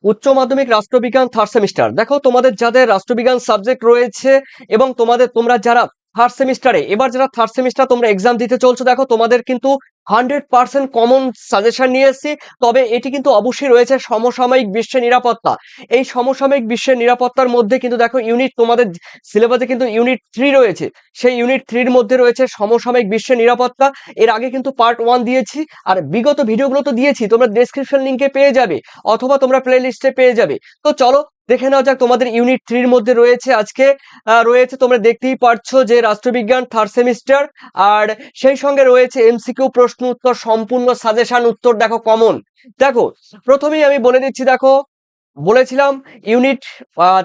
উচ্চ মাধ্যমিক রাষ্ট্রবিজ্ঞান থার্ড সেমিস্টার। দেখো তোমাদের যাদের রাষ্ট্রবিজ্ঞান সাবজেক্ট রয়েছে এবং তোমরা যারা থার্ড সেমিস্টারে এবার যারা থার্ড সেমিস্টার তোমরা এক্সাম দিতে চলছো, দেখো তোমাদের কিন্তু 100% কমন সাজেশন নিয়ে এসেছি। তবে এটি কিন্তু অবশ্যই রয়েছে সমসাময়িক বিশ্বের নিরাপত্তা। এই সমসাময়িক বিশ্বের নিরাপত্তার মধ্যে কিন্তু দেখো তোমাদের সিলেবাসে কিন্তু ইউনিট 3 রয়েছে। সেই ইউনিট 3 এর মধ্যে রয়েছে সমসাময়িক বিশ্বের নিরাপত্তা। এর আগে কিন্তু পার্ট 1 দিয়েছি, আর বিগত ভিডিওগুলো তো দিয়েছি, তোমরা ডেসক্রিপশন লিংকে পেয়ে যাবে অথবা তোমরা প্লে লিস্টে পেয়ে যাবে। তো চলো দেখে নেওয়া যাক তোমাদের ইউনিট 3 এর মধ্যে রয়েছে আজকে রয়েছে, তোমরা দেখতেই পারছো যে রাষ্ট্রবিজ্ঞান থার্ড সেমিস্টার, আর সেই সঙ্গে রয়েছে এমসিকিউ প্রশ্ন উত্তর সম্পূর্ণ সাজেশন উত্তর দেখো কমন। দেখো প্রথমেই আমি বলে দিচ্ছি, দেখো বলেছিলাম ইউনিট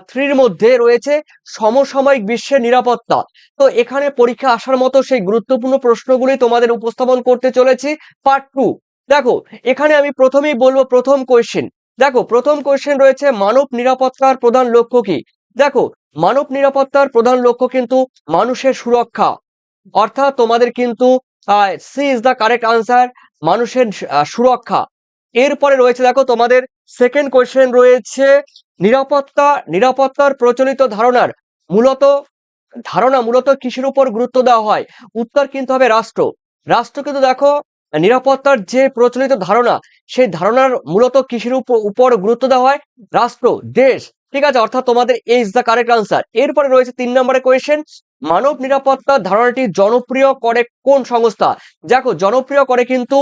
3 এর মধ্যে রয়েছে সমসাময়িক বিশ্বের নিরাপত্তা। তো এখানে পরীক্ষা আসার মতো সেই গুরুত্বপূর্ণ প্রশ্নগুলি তোমাদের উপস্থাপন করতে চলেছি পার্ট 2। দেখো এখানে আমি প্রথমেই বলবো প্রথম কোয়েশ্চেন। দেখো প্রথম কোয়েশ্চেন রয়েছে মানব নিরাপত্তার প্রধান লক্ষ্য কি। দেখো মানব নিরাপত্তার প্রধান লক্ষ্য কিন্তু মানুষের সুরক্ষা, অর্থাৎ তোমাদের কিন্তু C is the correct answer, মানুষের সুরক্ষা। এরপরে রয়েছে দেখো তোমাদের সেকেন্ড কোয়েশ্চেন রয়েছে নিরাপত্তার প্রচলিত মূলত কিসের উপর গুরুত্ব দেওয়া হয়। উত্তর কিন্তু হবে রাষ্ট্র কিন্তু দেখো নিরাপত্তার যে প্রচলিত ধারণা, সেই ধারণার মূলত কিসের উপর গুরুত্ব দেওয়া হয়, রাষ্ট্র, দেশ। ঠিক আছে, অর্থাৎ তোমাদের এই ইজ দ্য কারেক্ট আনসার। এরপরে রয়েছে 3 নম্বরের কোয়েশ্চেন, মানব নিরাপত্তার ধারণাটি জনপ্রিয় করে কোন সংস্থা। দেখো জনপ্রিয় করে কিন্তু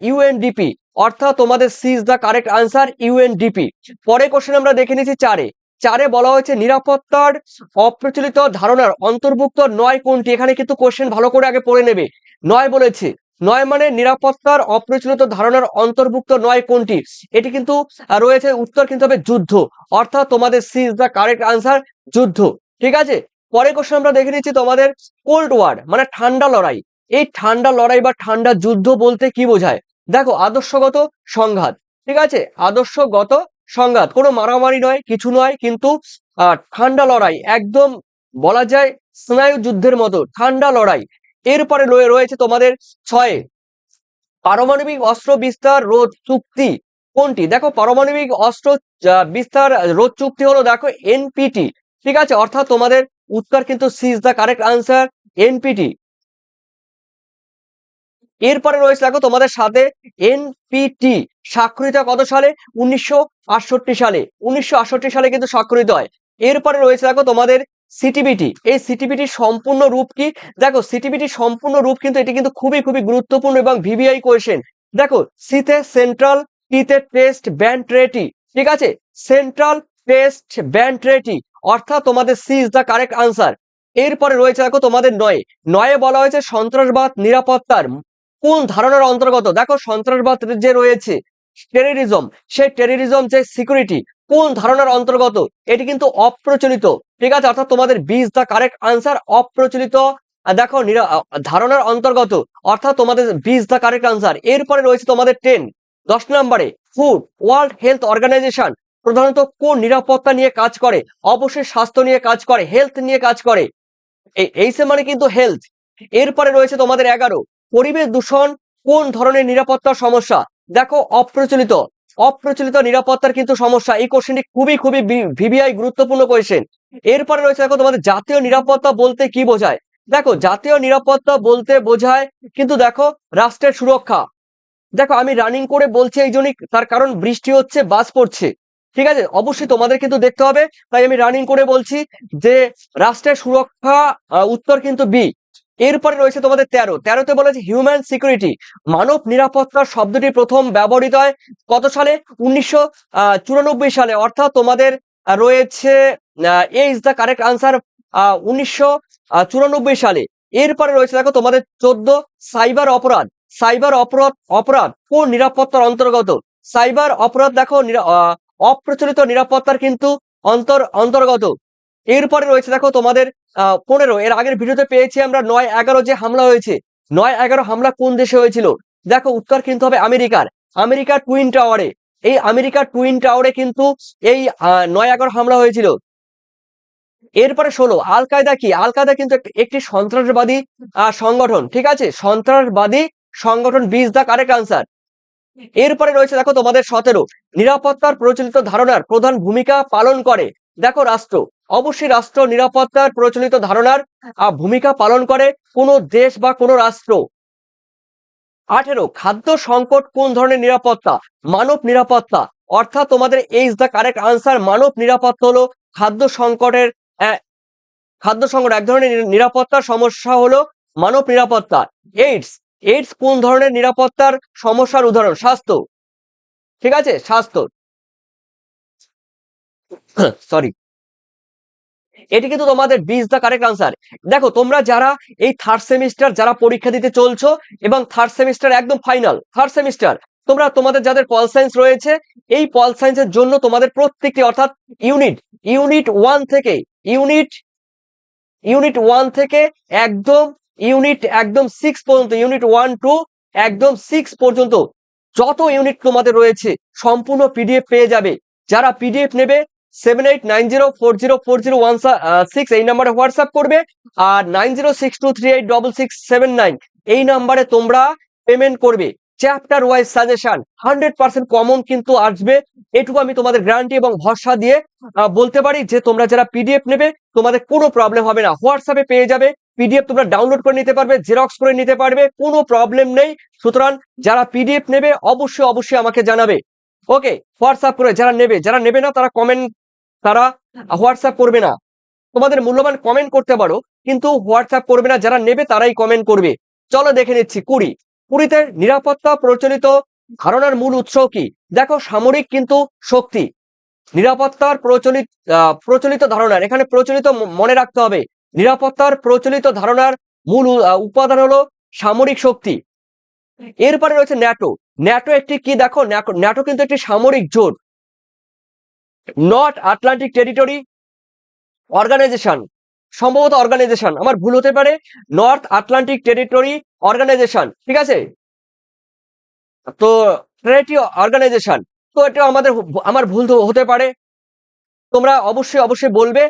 ইউএনডিপি, অর্থাৎ তোমাদের C is the correct answer, UNDP. পরে কোশ্চেন আমরা দেখে নিচ্ছি চারে বলা হয়েছে নিরাপত্তার অপ্রচলিত ধারণার অন্তর্ভুক্ত নয় কোনটি। এখানে কিন্তু কোশ্চেন ভালো করে আগে পড়ে নেবে। নয় বলেছে, নয় মানে নিরাপত্তার অপ্রচলিত ধারণার অন্তর্ভুক্ত নয় কোনটি। এটি কিন্তু রয়েছে, উত্তর কিন্তু হবে যুদ্ধ, অর্থাৎ তোমাদের C is the correct answer, যুদ্ধ। ঠিক আছে, পরে কোশ্চেন আমরা দেখে নিচ্ছি তোমাদের কোল্ড ওয়ার মানে ঠান্ডা লড়াই। এই ঠান্ডা লড়াই বা ঠান্ডা যুদ্ধ বলতে কি বোঝায়। দেখো আদর্শগত সংঘাত। ঠিক আছে, আদর্শগত সংঘাত, কোনো মারামারি নয়, কিছু নয়, কিন্তু ঠান্ডা লড়াই, একদম বলা যায় স্নায়ু যুদ্ধের মতো ঠান্ডা লড়াই। এরপরে রয়েছে তোমাদের 6 পারমাণবিক অস্ত্র বিস্তার রোধ চুক্তি কোনটি। দেখো পারমাণবিক অস্ত্র বিস্তার রোধ চুক্তি হলো দেখো এনপিটি। ঠিক আছে, অর্থাৎ তোমাদের উত্তর কিন্তু C is the correct answer, NPT. এরপরে রয়েছে দেখো তোমাদের সাথে এনপিটি স্বাক্ষরিত কত সালে, 1968 সালে। 1968 সালে কিন্তু স্বাক্ষরিত হয়। এরপরে রয়েছে দেখো তোমাদের সিটিবিটি। এই সিটিবিটির সম্পূর্ণ রূপ কি। দেখো সিটিবিটির সম্পূর্ণ রূপ কিন্তু এটি কিন্তু খুবই খুবই গুরুত্বপূর্ণ এবং ভিভিআই কোয়েশ্চেন। দেখো সিতে সেন্ট্রাল, টিতে টেস্ট ব্যান্ড ট্রেটি। ঠিক আছে, সেন্ট্রাল টেস্ট ব্যান্ড ট্রেটি, অর্থাৎ তোমাদের C is the correct answer. এরপরে রয়েছে দেখো তোমাদের নয়ে বলা হয়েছে সন্ত্রাসবাদ নিরাপত্তার কোন ধারণার অন্তর্গত। দেখো সন্ত্রাসবাদ যে রয়েছে, টেররিজম, সেই টেররিজম যে সিকিউরিটি কোন ধারণার অন্তর্গত, এটি কিন্তু অপ্রচলিত। ঠিক আছে, অর্থাৎ তোমাদের B is the correct answer, অপ্রচলিত দেখো ধারণার অন্তর্গত, অর্থাৎ তোমাদের B is the correct answer. এরপরে রয়েছে তোমাদের 10 নম্বরে ফুড ওয়ার্ল্ড হেলথ অর্গানাইজেশন প্রধানত কোন নিরাপত্তা নিয়ে কাজ করে। অবশ্যই স্বাস্থ্য নিয়ে কাজ করে, হেলথ নিয়ে কাজ করে, এই মানে কিন্তু হেলথ। এরপরে রয়েছে তোমাদের 11 পরিবেশ দূষণ কোন ধরনের নিরাপত্তার সমস্যা। দেখো অপ্রচলিত নিরাপত্তার কিন্তু সমস্যা। এই কোশ্চেনটি খুবই খুবই ভিভিআই গুরুত্বপূর্ণ কোশ্চেন। এরপরে রয়েছে দেখো তোমাদের জাতীয় নিরাপত্তা বলতে কি বোঝায়। দেখো জাতীয় নিরাপত্তা বলতে বোঝায় কিন্তু দেখো রাষ্ট্রের সুরক্ষা। দেখো আমি রানিং করে বলছি এই জন্যই, তার কারণ বৃষ্টি হচ্ছে, বাজ পড়ছে। ঠিক আছে, অবশ্যই তোমাদের কিন্তু দেখতে হবে, তাই আমি রানিং করে বলছি যে রাষ্ট্রের সুরক্ষা, উত্তর কিন্তু বি। এরপরে রয়েছে তোমাদের 13তে বলেছে হিউম্যান সিকিউরিটি, মানব নিরাপত্তা শব্দটি প্রথম ব্যবহৃত হয় কত সালে, 1994 সালে, অর্থাৎ তোমাদের রয়েছে এ ইজ দ্য কারেক্ট আনসার, 1994 সালে। এরপরে রয়েছে দেখো তোমাদের 14 সাইবার অপরাধ কোন নিরাপত্তার অন্তর্গত। সাইবার অপরাধ দেখো অপ্রচলিত নিরাপত্তার কিন্তু অন্তর্গত। এরপরে রয়েছে দেখো তোমাদের 15, এর আগের ভিডিওতে পেয়েছি আমরা 9/11 যে হামলা হয়েছে, 9/11 হামলা কোন দেশে হয়েছিল। দেখো উত্তর কিন্তু হবে আমেরিকার টুইন টাওয়ারে। এই আমেরিকার টুইন টাওয়ারে কিন্তু এই 9/11 হামলা হয়েছিল। এরপরে 16 আল কায়দা কি। আল কায়দা কিন্তু একটি সন্ত্রাসবাদী সংগঠন। ঠিক আছে, সন্ত্রাসবাদী সংগঠন, B is the correct answer. এরপরে রয়েছে দেখো তোমাদের 17, নিরাপত্তার প্রচলিত ধারণার প্রধান ভূমিকা পালন করে। দেখো রাষ্ট্র, অবশ্যই রাষ্ট্র নিরাপত্তার প্রচলিত ধারণার ভূমিকা পালন করে কোনো দেশ বা কোনো রাষ্ট্র। 18, খাদ্য সংকট কোন ধরনের নিরাপত্তা? মানব নিরাপত্তা। অর্থাৎ তোমাদের এই ইজ দ্য কারেক্ট আনসার, মানব নিরাপত্তা হলো খাদ্য সংকটের খাদ্য সংকট এক ধরনের নিরাপত্তার সমস্যা হলো মানব নিরাপত্তা। এইডস, এইডস কোন ধরনের নিরাপত্তার সমস্যার উদাহরণ? স্বাস্থ্য, ঠিক আছে, স্বাস্থ্য, সরি, এটি কিন্তু তোমাদের B is the correct answer. দেখো তোমরা যারা এই থার্ড সেমিস্টার যারা পরীক্ষা দিতে চলছো এবং থার্ড সেমিস্টার একদম ফাইনাল থার্ড সেমিস্টার, তোমরা তোমাদের যাদের পল সায়েন্স রয়েছে, এই পল সায়েন্সের জন্য তোমাদের প্রত্যেকটি অর্থাৎ ইউনিট ওয়ান থেকে ইউনিট ওয়ান থেকে একদম একদম 6 পর্যন্ত, ইউনিট 1 টু একদম 6 পর্যন্ত যত ইউনিট তোমাদের রয়েছে সম্পূর্ণ পিডিএফ পেয়ে যাবে। যারা পিডিএফ নেবে 7890404016 এই নাম্বারে হোয়াটসঅ্যাপ করবে, আর 9062386679 এই নাম্বারে তোমরা পেমেন্ট করবে। চ্যাপ্টার ওয়াইজ সাজেশন 100% কমন কিন্তু আসবে, এটুকু আমি তোমাদের গ্যারান্টি এবং ভরসা দিয়ে বলতে পারি যে তোমরা যারা পিডিএফ নেবে তোমাদের কোনো প্রবলেম হবে না। হোয়াটসঅ্যাপে পেয়ে যাবে পিডিএফ, তোমরা ডাউনলোড করে নিতে পারবে, জেরক্স করে নিতে পারবে, কোনো প্রবলেম নেই। সুতরাং যারা পিডিএফ নেবে অবশ্যই আমাকে জানাবে। ওকে, হোয়াটসঅ্যাপ করে যারা নেবে না তারা হোয়াটসঅ্যাপ করবে না। তোমাদের মূল্যবান কমেন্ট করতে পারো কিন্তু হোয়াটসঅ্যাপ করবে না, যারা নেবে তারাই কমেন্ট করবে। চলো দেখে নিচ্ছি 20তে নিরাপত্তা প্রচলিত ধারণার মূল উৎস কি? দেখো সামরিক কিন্তু শক্তি। নিরাপত্তার প্রচলিত ধারণার, এখানে প্রচলিত মনে রাখতে হবে, নিরাপত্তার প্রচলিত ধারণার মূল উপাদান হলো সামরিক শক্তি। এরপরে রয়েছে ন্যাটো একটি কি? দেখো ন্যাটো কিন্তু একটি সামরিক জোট। নর্থ আটলান্টিক টেরিটরি অর্গানাইজেশন, সম্ভবত অর্গানাইজেশন, আমার ভুল হতে পারে, নর্থ আটলান্টিক টেরিটরি অর্গানাইজেশন, ঠিক আছে, তো ট্রেটি অর্গানাইজেশন, তো এটা আমার ভুল হতে পারে, তোমরা অবশ্যই বলবে।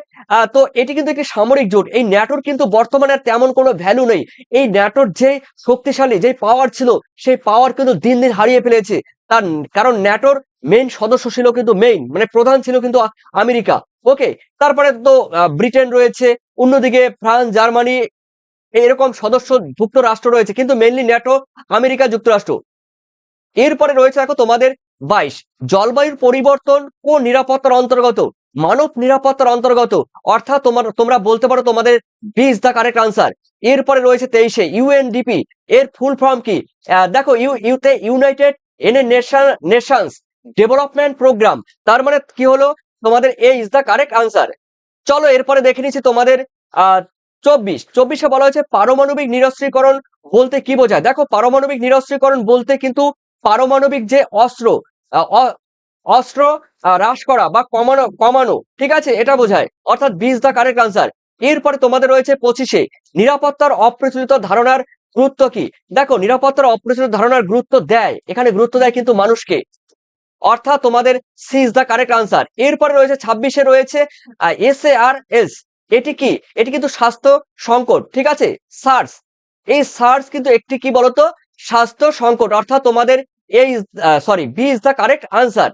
তো এটি কিন্তু একটি সামরিক জোট। এই ন্যাটোর কিন্তু বর্তমানে তেমন কোনো ভ্যালু নেই। এই ন্যাটোর যে শক্তিশালী যে পাওয়ার ছিল সেই পাওয়ার কিন্তু দিন দিন হারিয়ে ফেলেছে। তার কারণ ন্যাটোর মেইন সদস্য ছিল কিন্তু মানে প্রধান ছিল কিন্তু আমেরিকা। ওকে, তারপরে তো ব্রিটেন রয়েছে, অন্যদিকে ফ্রান্স, জার্মানি, এরকম সদস্য যুক্ত রাষ্ট্র রয়েছে, কিন্তু মেইনলি ন্যাটো আমেরিকা যুক্তরাষ্ট্র। এরপরে রয়েছে দেখো তোমাদের 22, জলবায়ুর পরিবর্তন কোন নিরাপত্তার অন্তর্গত? মানব নিরাপত্তার অন্তর্গত। অর্থাৎ তোমরা বলতে পারো তোমাদের B is the correct answer. এরপরে রয়েছে 23, ইউএনডিপি এর ফুল ফর্ম কি? দেখো ইউনাইটেড নেশনস ডেভেলপমেন্ট প্রোগ্রাম, তার মানে কি হলো তোমাদের এ ইজ দ্য কারেক্ট আনসার। চলো এরপরে দেখে নিচ্ছি তোমাদের 24 বলা হয়েছে পারমাণবিক নিরস্ত্রীকরণ বলতে কি বোঝায়? দেখো পারমাণবিক নিরস্ত্রীকরণ বলতে কিন্তু পারমাণবিক যে অস্ত্র হ্রাস করা বা কমানো, ঠিক আছে, এটা বোঝায়, অর্থাৎ B is the correct answer. এরপরে তোমাদের রয়েছে 25, নিরাপত্তার অপ্রচলিত ধারণার গুরুত্ব কি? দেখো নিরাপত্তার অপ্রচলিত ধারণার গুরুত্ব দেয়, এখানে গুরুত্ব দেয় কিন্তু মানুষকে, অর্থাৎ তোমাদের C is the correct answer. এরপরে রয়েছে 26 রয়েছে SARS, এটি কি? এটি কিন্তু স্বাস্থ্য সংকট, ঠিক আছে, সার্স, এই সার্স কিন্তু একটি কি বলতো? স্বাস্থ্য সংকট, অর্থাৎ তোমাদের B is the correct answer.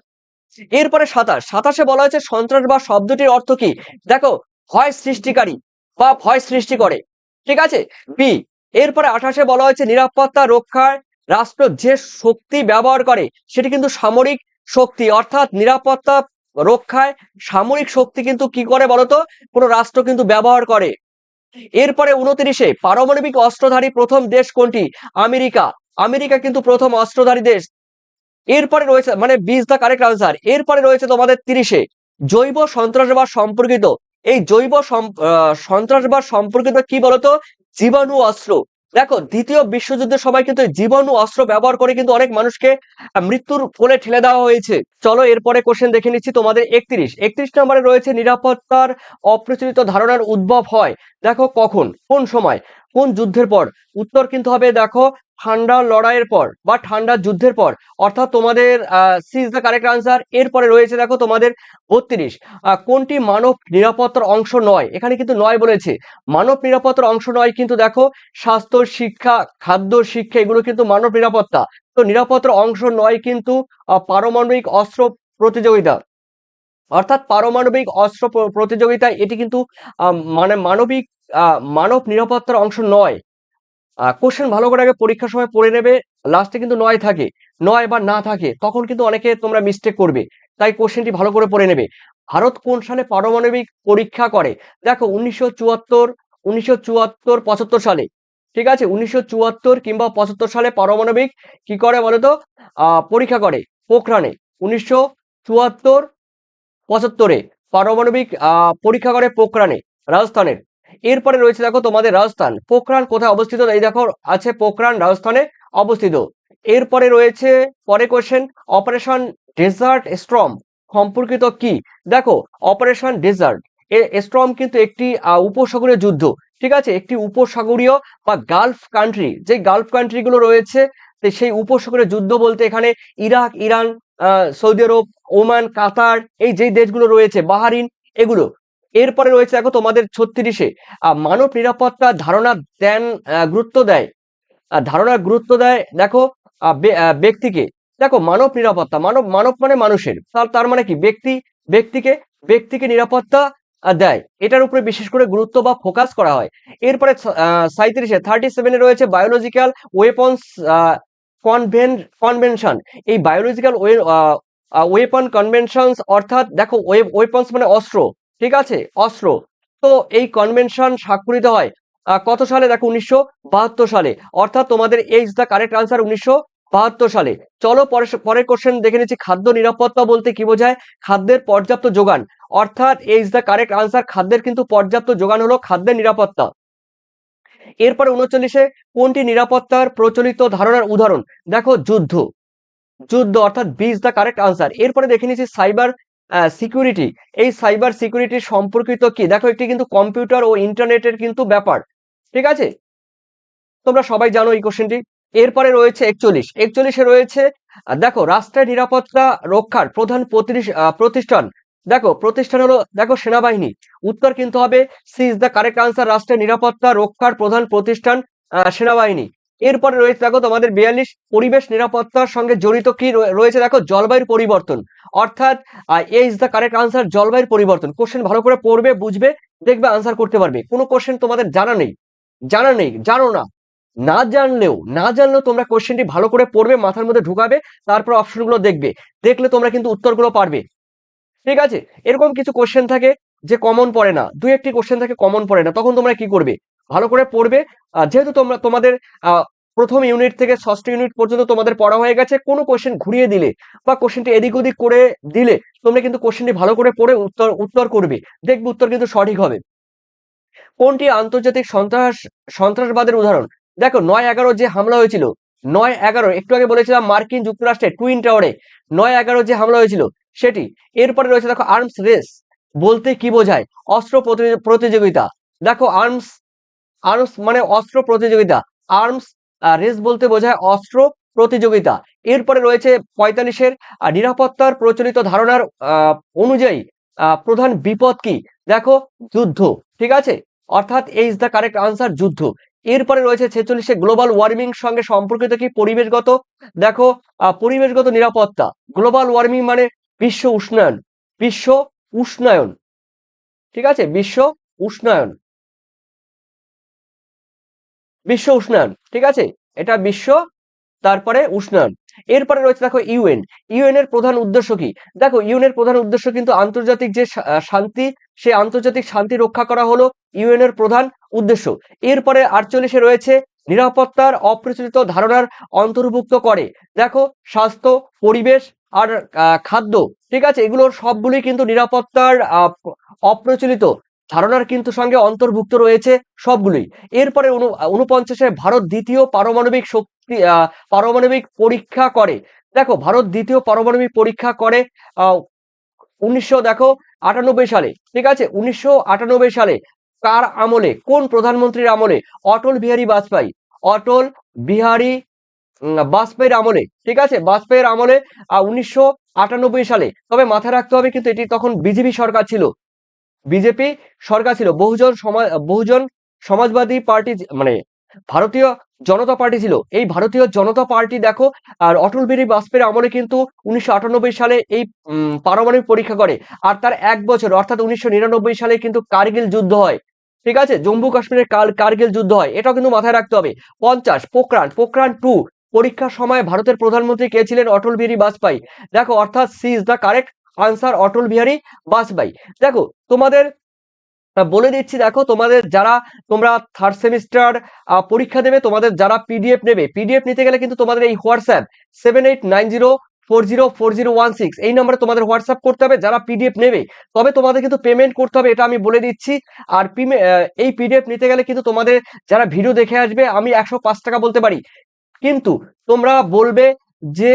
এরপরে 27 বলা হয়েছে সন্ত্রাসবাদ শব্দটির অর্থ কি? দেখো ভয় সৃষ্টিকারী বা ভয় সৃষ্টি করে, ঠিক আছে, বি। এরপরে 28 বলা হয়েছে নিরাপত্তা রক্ষায় রাষ্ট্র যে শক্তি ব্যবহার করে সেটি কিন্তু সামরিক শক্তি, অর্থাৎ নিরাপত্তা রক্ষায় সামরিক শক্তি কিন্তু কি করে বলতো? কোনো রাষ্ট্র কিন্তু ব্যবহার করে। এরপরে 29, পারমাণবিক অস্ত্রধারী প্রথম দেশ কোনটি? আমেরিকা কিন্তু প্রথম অস্ত্রধারী দেশ। এরপরে রয়েছে মানে B is the correct answer. এরপরে রয়েছে তোমাদের 30, জৈব সন্ত্রাসবাদ সম্পর্কিত, এই জৈব সন্ত্রাসবাদ সম্পর্কিত কি বলতো? জীবাণু অস্ত্র। দেখো দ্বিতীয় বিশ্বযুদ্ধের সময় কিন্তু জীবাণু অস্ত্র ব্যবহার করে কিন্তু অনেক মানুষকে মৃত্যুর কোলে ঠেলে দেওয়া হয়েছে। চলো এরপরে কোশ্চেন দেখে নিচ্ছি তোমাদের 31 নম্বরে রয়েছে নিরাপত্তার অপ্রচলিত ধারণার উদ্ভব হয়, দেখো কখন, কোন সময়? কোন যুদ্ধের পর? উত্তর কিন্তু হবে দেখো ঠান্ডা লড়াইয়ের পর বা ঠান্ডার যুদ্ধের পর, অর্থাৎ তোমাদের C is the correct answer. এরপরে রয়েছে দেখো তোমাদের 32, কোনটি মানব নিরাপত্তার অংশ নয়? এখানে কিন্তু নয় বলেছে, মানব নিরাপত্তার অংশ নয়, কিন্তু দেখো স্বাস্থ্য, শিক্ষা, খাদ্য, শিক্ষা এগুলো কিন্তু মানব নিরাপত্তা। তো নিরাপত্তার অংশ নয় কিন্তু পারমাণবিক অস্ত্র প্রতিযোগিতা, অর্থাৎ পারমাণবিক অস্ত্র প্রতিযোগিতা এটি কিন্তু মানে মানব নিরাপত্তার অংশ নয়। কোশ্চেন ভালো করে আগে পরীক্ষার সময় পড়ে নেবে, লাস্টে কিন্তু নয় থাকে, নয় বা না থাকে তখন কিন্তু অনেকে তোমরা মিস্টেক করবে, তাই কোশ্চেনটি ভালো করে পড়ে নেবে। ভারত কোন সালে পারমাণবিক পরীক্ষা করে? দেখো 1974, 1974, 75 সালে, ঠিক আছে, 1974 কিংবা 75 সালে পারমাণবিক কি করে বলতো পরীক্ষা করে পোখরানে। 1974, 75-এ পারমাণবিক পরীক্ষা করে পোখরানে, রাজস্থানের। এরপরে রয়েছে দেখো তোমাদের রাজস্থান, পোখরান কোথায় অবস্থিত? এই দেখো আছে পোখরান রাজস্থানে অবস্থিত। এরপরে রয়েছে পরে কোশ্চেন, অপারেশন ডেজার্ট স্টর্ম সম্পর্কিত কি? দেখো অপারেশন ডেজার্ট স্টর্ম কিন্তু একটি উপসাগরীয় যুদ্ধ, ঠিক আছে, একটি উপসাগরীয় বা গালফ কান্ট্রি, যে গালফ কান্ট্রি গুলো রয়েছে সেই উপসাগরীয় যুদ্ধ বলতে এখানে ইরাক, ইরান, সৌদি আরব, ওমান, কাতার, এই যে দেশগুলো রয়েছে, বাহারিন, এগুলো। এরপরে রয়েছে দেখো তোমাদের 36-এ মানব নিরাপত্তা ধারণা দেন, গুরুত্ব দেয়, ধারণার গুরুত্ব দেয় দেখো ব্যক্তিকে। দেখো মানব নিরাপত্তা, মানব মানব মানে মানুষের, তার মানে কি ব্যক্তিকে ব্যক্তিকে নিরাপত্তা দেয়, এটার উপরে বিশেষ করে গুরুত্ব বা ফোকাস করা হয়। এরপরে 37-এ 37-এ রয়েছে বায়োলজিক্যাল ওয়েপন্স কনভেনশন। এই বায়োলজিক্যাল ওয়েপন কনভেনশনস, অর্থাৎ দেখো ওয়েপন্স মানে অস্ত্র, ঠিক আছে, অস্ত্র। তো এই কনভেনশন স্বাক্ষরিত হয় কত সালে? দেখো 1972 সালে, অর্থাৎ তোমাদের ইজ দ্য কারেক্ট আনসার 1972 সালে। চলো পরের কোশ্চেন দেখে নিচ্ছি, খাদ্য নিরাপত্তা বলতে কি বোঝায়? খাদ্যের পর্যাপ্ত যোগান, অর্থাৎ ইজ দ্য কারেক্ট আনসার, খাদ্যের কিন্তু পর্যাপ্ত যোগান হলো খাদ্যের নিরাপত্তা। এরপরে 39-এ কোনটি নিরাপত্তার প্রচলিত ধারণার উদাহরণ? দেখো যুদ্ধ, অর্থাৎ B is the correct answer. এরপরে দেখে নিচ্ছি সাইবার সিকিউরিটি, এই সাইবার সিকিউরিটি সম্পর্কিত কি? দেখো একটি কিন্তু কম্পিউটার ও ইন্টারনেটের কিন্তু ব্যাপার, ঠিক আছে, তোমরা সবাই জানো এই কোশ্চেনটি। এরপরে রয়েছে 41-এ রয়েছে দেখো রাষ্ট্রের নিরাপত্তা রক্ষার প্রধান প্রতিষ্ঠান, দেখো প্রতিষ্ঠান হলো দেখো সেনাবাহিনী। উত্তর কিন্তু হবে C is the correct answer, রাষ্ট্রের নিরাপত্তা রক্ষার প্রধান প্রতিষ্ঠান সেনাবাহিনী। এরপরে রয়েছে দেখো তোমাদের 42, পরিবেশ নিরাপত্তার সঙ্গে জড়িত কি রয়েছে? দেখো জলবায়ুর পরিবর্তন, অর্থাৎ এ ইজ দ্য কারেক্ট আনসার, জলবায়ুর পরিবর্তন। কোশ্চেন ভালো করে পড়বে, বুঝবে, দেখবে আনসার করতে পারবে। কোনো কোশ্চেন তোমাদের জানা নেই, জানো না, না জানলেও তোমরা কোশ্চেনটি ভালো করে পড়বে, মাথার মধ্যে ঢুকাবে, তারপর অপশনগুলো দেখবে, দেখলে তোমরা কিন্তু উত্তরগুলো পারবে, ঠিক আছে। এরকম কিছু কোশ্চেন থাকে যে কমন পড়ে না, দুই একটি কোশ্চেন থাকে কমন পড়ে না, তখন তোমরা কি করবে? ভালো করে পড়বে। যেহেতু তোমাদের প্রথম ইউনিট থেকে ষষ্ঠ ইউনিট পর্যন্ত তোমাদের পড়া হয়ে গেছে, কোনো কোশ্চেন ঘুরিয়ে দিলে বা কোশ্চেনটি এদিক ওদিক করে দিলে তোমরা কিন্তু কোশ্চেনটি ভালো করে পড়ে উত্তর করবে, দেখবে উত্তর কিন্তু সঠিক হবে। কোনটি আন্তর্জাতিক সন্ত্রাসবাদের উদাহরণ? দেখো 9/11 যে হামলা হয়েছিল, 9/11 একটু আগে বলেছিলাম মার্কিন যুক্তরাষ্ট্রের টুইন টাওয়ারে 9/11 যে হামলা হয়েছিল সেটি। এরপরে রয়েছে দেখো আর্মস রেস বলতে কি বোঝায়? অস্ত্র প্রতিযোগিতা। দেখো আর্মস আর্মস মানে অস্ত্র প্রতিযোগিতা, আর্মস রেস বলতে বোঝায় অস্ত্র প্রতিযোগিতা। এরপরে রয়েছে 45-এর নিরাপত্তার প্রচলিত ধারণার অনুযায়ী প্রধান বিপদ কি? দেখো যুদ্ধ, ঠিক আছে, অর্থাৎ ইজ দ্য কারেক্ট আনসার যুদ্ধ। এরপরে রয়েছে 46-এ গ্লোবাল ওয়ার্মিং সঙ্গে সম্পর্কিত কি? পরিবেশগত, দেখো পরিবেশগত নিরাপত্তা, গ্লোবাল ওয়ার্মিং মানে বিশ্ব উষ্ণায়ন, বিশ্ব উষ্ণায়ন, ঠিক আছে, উষ্ণায়ন বিশ্ব উষ্ণায়ন, ঠিক আছে, এটা বিশ্ব, তারপরে উষ্ণায়ন। এরপরে রয়েছে দেখো ইউএন এর প্রধান উদ্দেশ্য কি? দেখো ইউএন এর প্রধান উদ্দেশ্য কিন্তু আন্তর্জাতিক যে শান্তি, সেই আন্তর্জাতিক শান্তি রক্ষা করা হলো ইউএন এর প্রধান উদ্দেশ্য। এরপরে 48-এ রয়েছে নিরাপত্তার অপ্রচলিত ধারণার অন্তর্ভুক্ত করে, দেখো স্বাস্থ্য, পরিবেশ আর খাদ্য, ঠিক আছে, এগুলোর সবগুলোই কিন্তু নিরাপত্তার অপ্রচলিত ধারণার কিন্তু সঙ্গে অন্তর্ভুক্ত রয়েছে সবগুলোই। এরপরে 49-এ ভারত দ্বিতীয় পারমাণবিক পরীক্ষা করে, দেখো ভারত দ্বিতীয় পারমাণবিক পরীক্ষা করে 1900 দেখো 98 সালে, ঠিক আছে, 1998 সালে। কার আমলে, কোন প্রধানমন্ত্রীর আমলে? অটল বিহারী বাজপেয়ী, অটল বিহারী বাজপেয়ীর আমলে, ঠিক আছে, বাজপেয়ীর আমলে 1998 সালে। তবে মাথায় রাখতে হবে কিন্তু এটি তখন বিজেপি সরকার ছিল, বিজেপি সরকার ছিল, বহুজন সমাজবাদী পার্টি, মানে ভারতীয় জনতা পার্টি ছিল। এই ভারতীয় জনতা পার্টি দেখো, আর অটল বিহারী বাজপেয়ীর আমলে কিন্তু 1998 সালে এই পারমাণবিক পরীক্ষা করে। আর তার 1 বছর অর্থাৎ 1999 সালে কিন্তু কার্গিল যুদ্ধ হয়, ঠিক আছে, জম্মু কাশ্মীরের কার্গিল যুদ্ধ হয়, এটাও কিন্তু মাথায় রাখতে হবে। 50 পোখরান-2 পরীক্ষার সময় ভারতের প্রধানমন্ত্রী কে ছিলেন? অটল বিহারী বাজপেয়ী। দেখো, অর্থাৎ C is the correct answer, Atal Bihari Bajpayee. দেখো তোমাদের বলে দিচ্ছি, দেখো তোমাদের যারা তোমরা থার্ড সেমিস্টার পরীক্ষা দেবে, তোমাদের যারা পিডিএফ নেবে, পিডিএফ নিতে গেলে কিন্তু তোমাদের এই হোয়াটসঅ্যাপ 7890404016 এই নম্বরে তোমাদের হোয়াটসঅ্যাপ করতে হবে যারা পিডিএফ নেবে। তবে তোমাদের কিন্তু পেমেন্ট করতে হবে, এটা আমি বলে দিচ্ছি। আর এই পিডিএফ নিতে গেলে কিন্তু তোমাদের যারা ভিডিও দেখে আসবে, আমি 105 টাকা বলতে পারি, কিন্তু তোমরা বলবে যে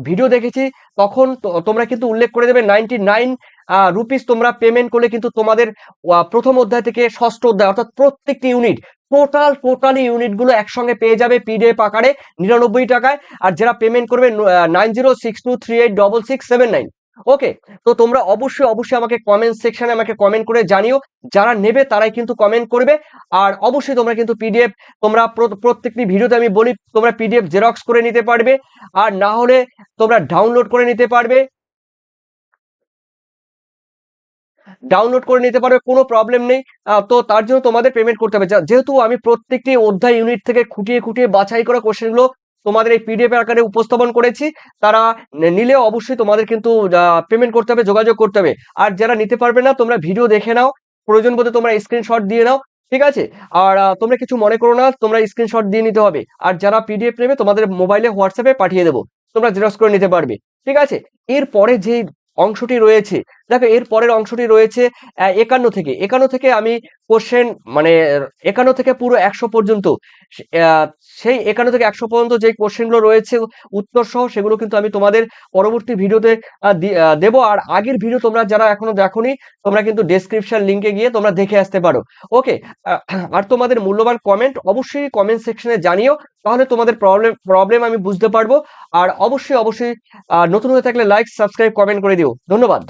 ভিডিও দেখেছি, তখন তোমরা কিন্তু উল্লেখ করে দেবে 99 রুপিস তোমরা পেমেন্ট করলে কিন্তু তোমাদের প্রথম অধ্যায় থেকে ষষ্ঠ অধ্যায় অর্থাৎ প্রত্যেকটি ইউনিট, টোটালি ইউনিট গুলো একসঙ্গে পেয়ে যাবে পিডিএফ আকারে 99 টাকায়। আর যারা পেমেন্ট করবে 9062386669। ওকে, তো তোমরা অবশ্যই আমাকে কমেন্ট সেকশনে আমাকে কমেন্ট করে জানিও, যারা নেবে তারাই কিন্তু কমেন্ট করবে। আর অবশ্যই তোমরা কিন্তু পিডিএফ, তোমরা প্রত্যেকটি ভিডিওতে আমি বলি তোমরা পিডিএফ জেরক্স করে নিতে পারবে, আর না হলে তোমরা ডাউনলোড করে নিতে পারবে, কোনো প্রবলেম নেই। তো তার জন্য তোমাদের পেমেন্ট করতে হবে। যেহেতু আমি প্রত্যেকটি অধ্যায় ইউনিট থেকে খুঁটিয়ে বাছাই করা কোশ্চেনগুলো তোমাদের এই পিডিএফ আকারে উপস্থাপন করেছি, তারা নিলে অবশ্যই তোমাদের কিন্তু পেমেন্ট করতে হবে, যোগাযোগ করতে হবে। আর যারা নিতে পারবে না, তোমরা ভিডিও দেখে নাও, প্রয়োজন বোধে তোমরা স্ক্রিনশট দিয়ে নাও, ঠিক আছে। আর তোমরা কিছু মনে করো না, তোমরা স্ক্রিনশট দিয়ে নিতে হবে। আর যারা পিডিএফ নেবে তোমাদের মোবাইলে হোয়াটসঅ্যাপে পাঠিয়ে দেবো, তোমরা জেরক্স করে নিতে পারবে, ঠিক আছে। এরপরে যে অংশটি রয়েছে, দেখো এর পরের অংশটি রয়েছে 51 থেকে আমি কোশ্চেন, মানে 51 থেকে পুরো 100 পর্যন্ত, সেই 51 থেকে 100 পর্যন্ত যে কোশ্চেনগুলো রয়েছে উত্তর সহ, সেগুলো কিন্তু আমি তোমাদের পরবর্তী ভিডিওতে দেব। আর আগের ভিডিও তোমরা যারা এখনো দেখোনি, তোমরা কিন্তু ডেসক্রিপশন লিংকে গিয়ে তোমরা দেখে আসতে পারো। ওকে, আর তোমাদের মূল্যবান কমেন্ট অবশ্যই কমেন্ট সেকশনে জানিও, তাহলে তোমাদের প্রবলেম আমি বুঝতে পারবো। আর অবশ্যই নতুন হয়ে থাকলে লাইক, সাবস্ক্রাইব, কমেন্ট করে দিও।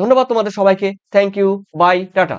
ধন্যবাদ তোমাদের সবাইকে। Thank you, bye, tata.